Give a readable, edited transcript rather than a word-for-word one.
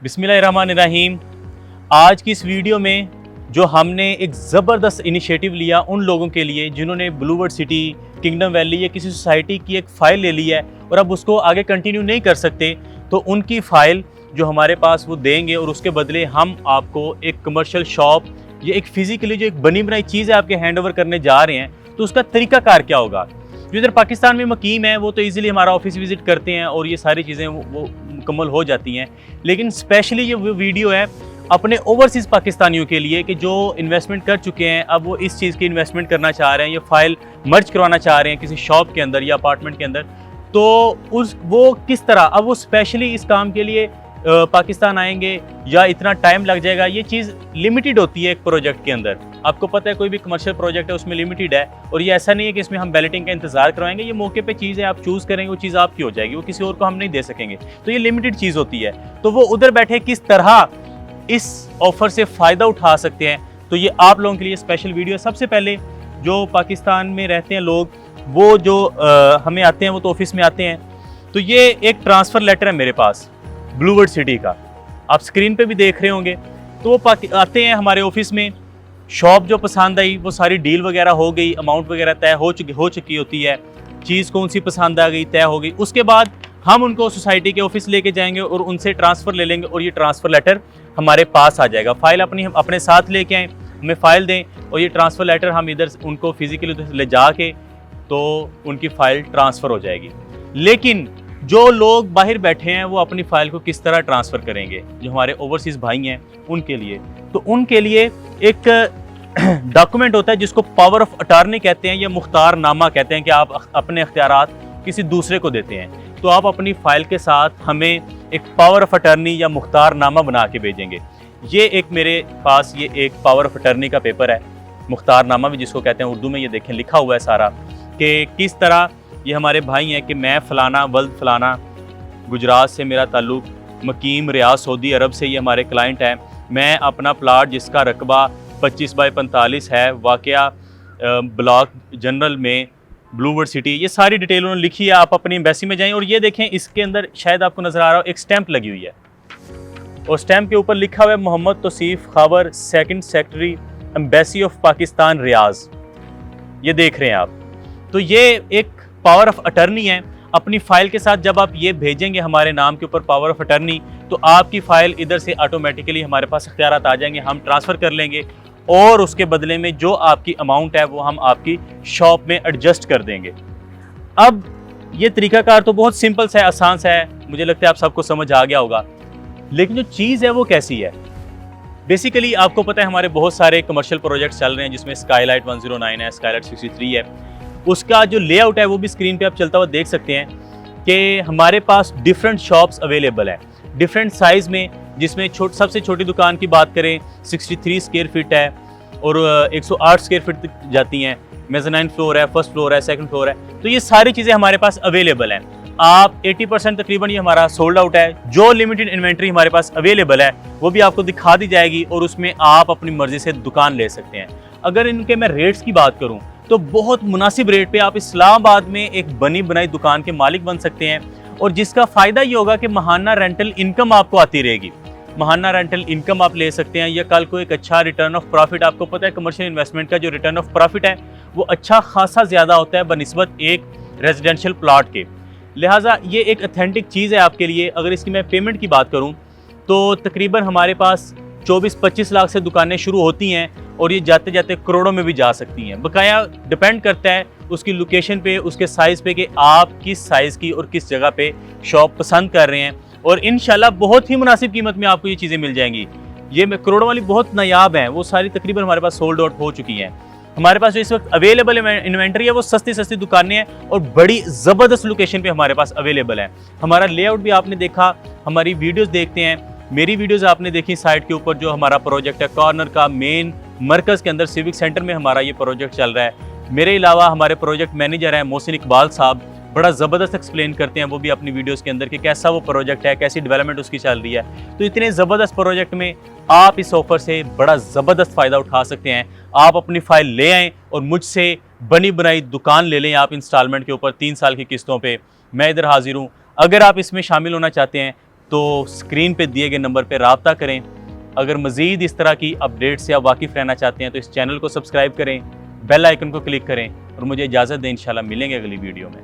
बिस्मिल्लाहिर्रहमानिर्रहीम। आज की इस वीडियो में जो हमने एक ज़बरदस्त इनिशिएटिव लिया उन लोगों के लिए जिन्होंने ब्लूवर्ड सिटी, किंगडम वैली या किसी सोसाइटी की एक फ़ाइल ले ली है और अब उसको आगे कंटिन्यू नहीं कर सकते, तो उनकी फ़ाइल जो हमारे पास वो देंगे और उसके बदले हम आपको एक कमर्शियल शॉप या एक फ़िज़िकली जो एक बनी बनाई चीज़ है आपके हैंड ओवर करने जा रहे हैं, तो उसका तरीक़ाकार क्या होगा। जो इधर पाकिस्तान में मुकीम है वो तो ईज़िली हमारा ऑफिस विज़िट करते हैं और ये सारी चीज़ें वो मुकम्मल हो जाती हैं, लेकिन स्पेशली ये वीडियो है अपने ओवरसीज़ पाकिस्तानियों के लिए कि जो इन्वेस्टमेंट कर चुके हैं, अब वो इस चीज़ की इन्वेस्टमेंट करना चाह रहे हैं, ये फ़ाइल मर्ज करवाना चाह रहे हैं किसी शॉप के अंदर या अपार्टमेंट के अंदर, तो वो किस तरह अब वो स्पेशली इस काम के लिए पाकिस्तान आएंगे या इतना टाइम लग जाएगा। ये चीज़ लिमिटेड होती है एक प्रोजेक्ट के अंदर, आपको पता है कोई भी कमर्शियल प्रोजेक्ट है उसमें लिमिटेड है, और ये ऐसा नहीं है कि इसमें हम बैलेटिंग का इंतजार करवाएंगे। ये मौके पे चीज़ है, आप चूज़ करेंगे वो चीज़ आपकी हो जाएगी, वो किसी और को हम नहीं दे सकेंगे, तो ये लिमिटेड चीज़ होती है। तो वो उधर बैठे किस तरह इस ऑफर से फ़ायदा उठा सकते हैं, तो ये आप लोगों के लिए स्पेशल वीडियो। सबसे पहले जो पाकिस्तान में रहते हैं लोग, वो जो हमें आते हैं, वो तो ऑफिस में आते हैं, तो ये एक ट्रांसफ़र लेटर है मेरे पास ब्लूवर्ड सिटी का, आप स्क्रीन पे भी देख रहे होंगे। तो वो आते हैं हमारे ऑफिस में, शॉप जो पसंद आई वो सारी डील वगैरह हो गई, अमाउंट वगैरह तय हो चुकी होती है, चीज़ कौन सी पसंद आ गई, तय हो गई। उसके बाद हम उनको सोसाइटी के ऑफिस लेके जाएंगे और उनसे ट्रांसफ़र ले लेंगे और ये ट्रांसफ़र लेटर हमारे पास आ जाएगा। फ़ाइल अपने साथ लेके आएँ, हमें फ़ाइल दें और ये ट्रांसफ़र लेटर हम इधर उनको फिज़िकली उधर ले जा के तो उनकी फ़ाइल ट्रांसफ़र हो जाएगी। लेकिन जो लोग बाहर बैठे हैं वो अपनी फ़ाइल को किस तरह ट्रांसफ़र करेंगे, जो हमारे ओवरसीज़ भाई हैं उनके लिए, तो उनके लिए एक डॉक्यूमेंट होता है जिसको पावर ऑफ अटॉर्नी कहते हैं या मुख्तारनामा कहते हैं, कि आप अपने इख्तियारात किसी दूसरे को देते हैं। तो आप अपनी फ़ाइल के साथ हमें एक पावर ऑफ अटॉर्नी या मुख्तारनामा बना के भेजेंगे। ये एक मेरे पास ये एक पावर ऑफ अटॉर्नी का पेपर है, मुख्तारनामा भी जिसको कहते हैं, उर्दू में ये देखें लिखा हुआ है सारा, कि किस तरह ये हमारे भाई हैं कि मैं फ़लाना वल्द फ़लाना, गुजरात से मेरा ताल्लुक़, मकीम रियाद सऊदी अरब से ये हमारे क्लाइंट हैं, मैं अपना प्लाट जिसका रकबा 25/45 है, वाक़या ब्लॉक जनरल में ब्लूवर्ड सिटी, ये सारी डिटेल उन्होंने लिखी है। आप अपनी एम्बेसी में जाएं और ये देखें, इसके अंदर शायद आपको नज़र आ रहा हो एक स्टैंप लगी हुई है और स्टैंप के ऊपर लिखा हुआ है Mohammad Tauseef Khawar, second secretary embassy of Pakistan Riyadh. ये देख रहे हैं आप, तो ये एक पावर ऑफ अटर्नी है। अपनी फ़ाइल के साथ जब आप ये भेजेंगे हमारे नाम के ऊपर पावर ऑफ अटर्नी, तो आपकी फ़ाइल इधर से ऑटोमेटिकली हमारे पास इख्तियारात आ जाएंगे, हम ट्रांसफ़र कर लेंगे और उसके बदले में जो आपकी अमाउंट है वो हम आपकी शॉप में एडजस्ट कर देंगे। अब ये तरीक़ाकार तो बहुत सिंपल सा है, आसान सा है, मुझे लगता है आप सबको समझ आ गया होगा, लेकिन जो चीज़ है वो कैसी है। बेसिकली आपको पता है हमारे बहुत सारे कमर्शियल प्रोजेक्ट्स चल रहे हैं, जिसमें स्काईलाइट 109 है, स्काईलाइट 63 है। उसका जो लेआउट है वो भी स्क्रीन पे आप चलता हुआ देख सकते हैं कि हमारे पास डिफरेंट शॉप्स अवेलेबल हैं, डिफरेंट साइज़ में, जिसमें सबसे छोटी दुकान की बात करें 63 स्क्वायर फीट है और 108 स्क्वायर फीट तक जाती हैं, मेज़ानाइन फ्लोर है, फर्स्ट फ्लोर है, सेकंड फ्लोर है। तो ये सारी चीज़ें हमारे पास अवेलेबल हैं। आप 80% तकरीबन ये हमारा सोल्ड आउट है। जो लिमिटेड इन्वेंट्री हमारे पास अवेलेबल है वो भी आपको दिखा दी जाएगी और उसमें आप अपनी मर्ज़ी से दुकान ले सकते हैं। अगर इनके मैं रेट्स की बात करूँ तो बहुत मुनासिब रेट पे आप इस्लामाबाद में एक बनी बनाई दुकान के मालिक बन सकते हैं, और जिसका फ़ायदा ये होगा कि महाना रेंटल इनकम आपको आती रहेगी। महाना रेंटल इनकम आप ले सकते हैं, या कल को एक अच्छा रिटर्न ऑफ प्रॉफिट, आपको पता है कमर्शियल इन्वेस्टमेंट का जो रिटर्न ऑफ प्रॉफिट है वो अच्छा खासा ज़्यादा होता है बनिस्बत एक रेजिडेंशियल प्लाट के। लिहाजा ये एक अथेंटिक चीज़ है आपके लिए। अगर इसकी मैं पेमेंट की बात करूँ तो तकरीबन हमारे पास 24-25 लाख से दुकानें शुरू होती हैं और ये जाते जाते करोड़ों में भी जा सकती हैं। बकाया डिपेंड करता है उसकी लोकेशन पे, उसके साइज़ पे, कि आप किस साइज़ की और किस जगह पे शॉप पसंद कर रहे हैं, और इंशाल्लाह बहुत ही मुनासिब कीमत में आपको ये चीज़ें मिल जाएंगी। ये करोड़ों वाली बहुत नायाब हैं, वो सारी तकरीबन हमारे पास सोल्ड आउट हो चुकी हैं। हमारे पास जो इस वक्त अवेलेबल इन्वेंट्री है वो सस्ती सस्ती दुकानें हैं और बड़ी ज़बरदस्त लोकेशन पे हमारे पास अवेलेबल है। हमारा लेआउट भी आपने देखा, हमारी वीडियोस देखते हैं, मेरी वीडियोस आपने देखी साइट के ऊपर। जो हमारा प्रोजेक्ट है कॉर्नर का मेन मरकज़ के अंदर सिविक सेंटर में हमारा ये प्रोजेक्ट चल रहा है। मेरे अलावा हमारे प्रोजेक्ट मैनेजर हैं मोहसिन इकबाल साहब, बड़ा ज़बरदस्त एक्सप्लेन करते हैं वो भी अपनी वीडियोस के अंदर कि कैसा वो प्रोजेक्ट है, कैसी डेवलपमेंट उसकी चल रही है। तो इतने ज़बरदस्त प्रोजेक्ट में आप इस ऑफ़र से बड़ा ज़बरदस्त फ़ायदा उठा सकते हैं। आप अपनी फ़ाइल ले आएँ और मुझसे बनी बनाई दुकान ले लें आप इंस्टॉलमेंट के ऊपर 3 साल की किस्तों पे। मैं इधर हाजिर हूँ। अगर आप इसमें शामिल होना चाहते हैं तो स्क्रीन पे दिए गए नंबर पे रब्ता करें। अगर मज़ीद इस तरह की अपडेट से आप वाकिफ़ रहना चाहते हैं तो इस चैनल को सब्सक्राइब करें, बेल आइकन को क्लिक करें और मुझे इजाज़त दें। इंशाल्लाह मिलेंगे अगली वीडियो में।